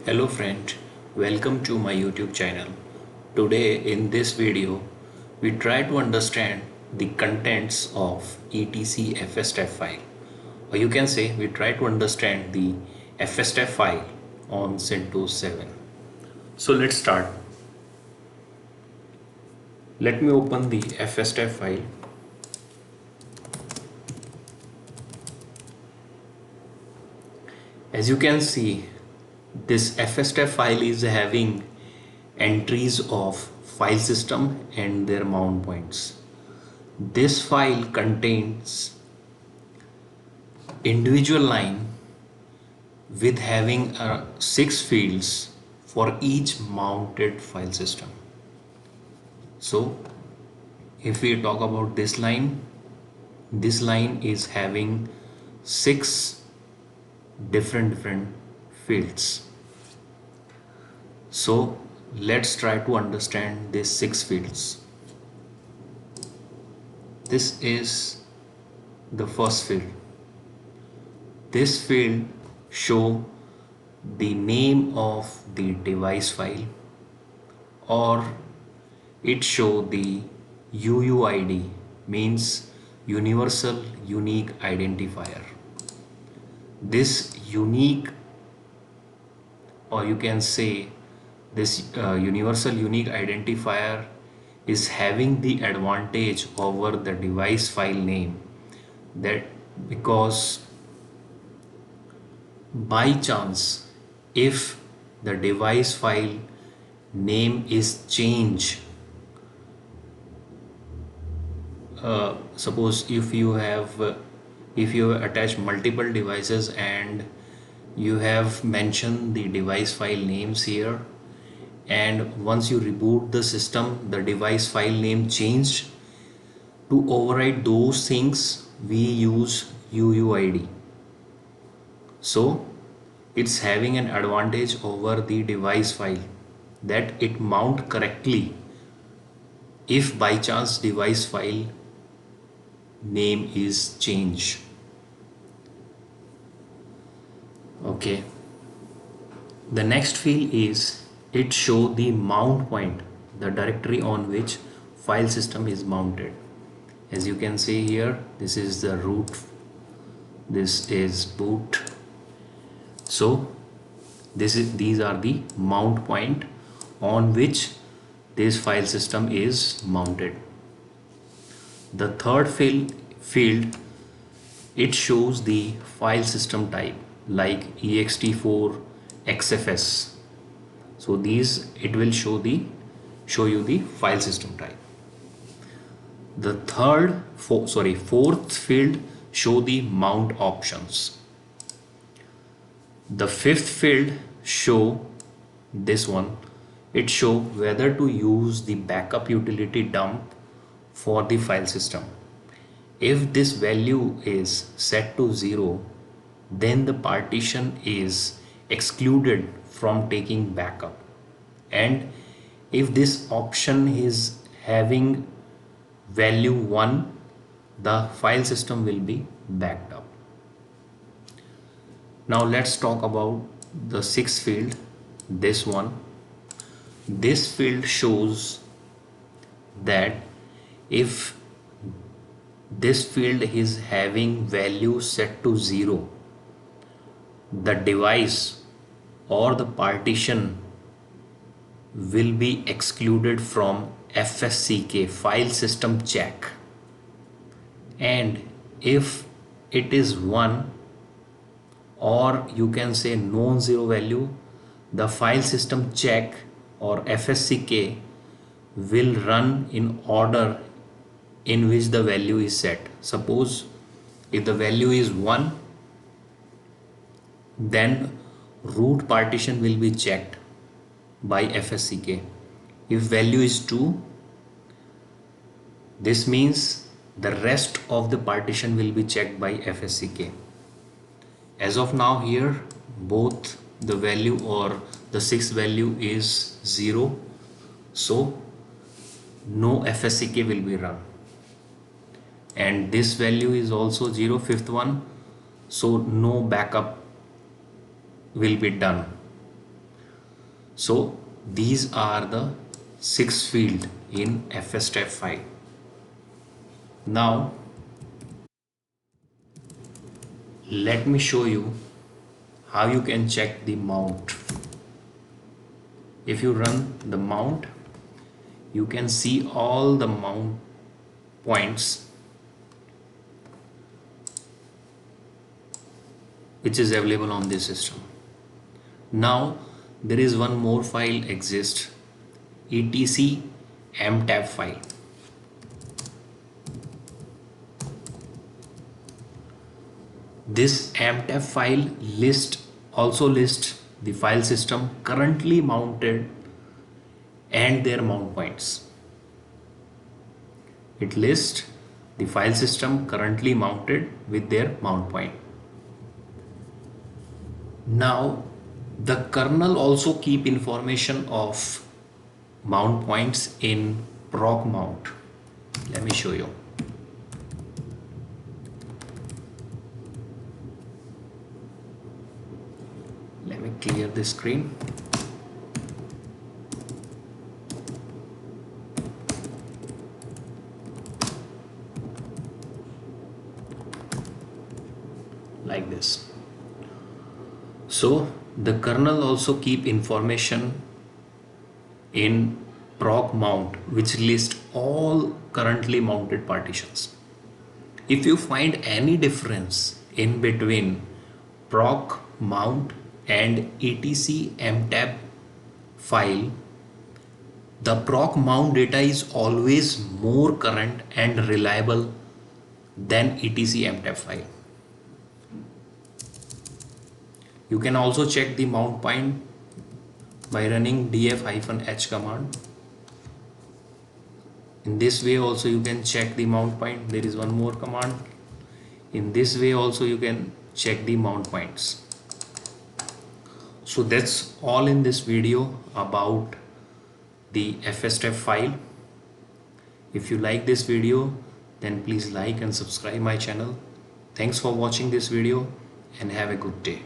Hello friend, welcome to my YouTube channel. Today in this video, we try to understand the contents of etc fstep file. Or you can say we try to understand the fstep file on CentOS 7. So let's start. Let me open the fstep file. As you can see, this fstep file is having entries of file system and their mount points. This file contains individual line with having 6 fields for each mounted file system. So if we talk about this line is having 6 different fields. So let's try to understand these 6 fields. This is the first field. This field show the name of the device file, or it show the UUID, means universal unique identifier. This unique, or you can say this universal unique identifier is having the advantage over the device file name, that because by chance if the device file name is changed, suppose if you attach multiple devices and you have mentioned the device file names here, and once you reboot the system the device file name changed, to override those things we use UUID. So it's having an advantage over the device file, that it mount correctly if by chance device file name is changed. Okay, the next field is it show the mount point, the directory on which file system is mounted. As you can see here, this is the root, this is boot. So these are the mount point on which this file system is mounted. The third field it shows the file system type like ext4 xfs. So these it will show you the file system type. The fourth field show the mount options. The fifth field show this one, it show whether to use the backup utility dump for the file system. If this value is set to 0, then the partition is excluded from taking backup, and if this option is having value 1, the file system will be backed up. Now let's talk about the sixth field, this one. This field shows that if this field is having value set to 0, the device or the partition will be excluded from FSCK, file system check, and if it is 1, or you can say non-zero value, the file system check or FSCK will run in order in which the value is set. Suppose if the value is 1, then root partition will be checked by FSCK. If value is 2, this means the rest of the partition will be checked by FSCK. As of now here, both the value or the sixth value is 0, so no FSCK will be run, and this value is also 0, fifth one, so no backup will be done. So these are the 6 field in FSTF file. Now let me show you how you can check the mount. If you run the mount, you can see all the mount points which is available on this system. Now there is one more file exists, etc mtab file. This mtab file also lists the file system currently mounted and their mount points. It lists the file system currently mounted with their mount point. Now the kernel also keep information of mount points in proc mount. Let me show you. Let me clear the screen. Like this. So the kernel also keep information in proc mount which lists all currently mounted partitions. If you find any difference in between proc mount and etc mtab file, the proc mount data is always more current and reliable than etc mtab file. You can also check the mount point by running df-h command. In this way also you can check the mount point. There is one more command. In this way also you can check the mount points. So that's all in this video about the FSTF file. If you like this video, then please like and subscribe my channel. Thanks for watching this video and have a good day.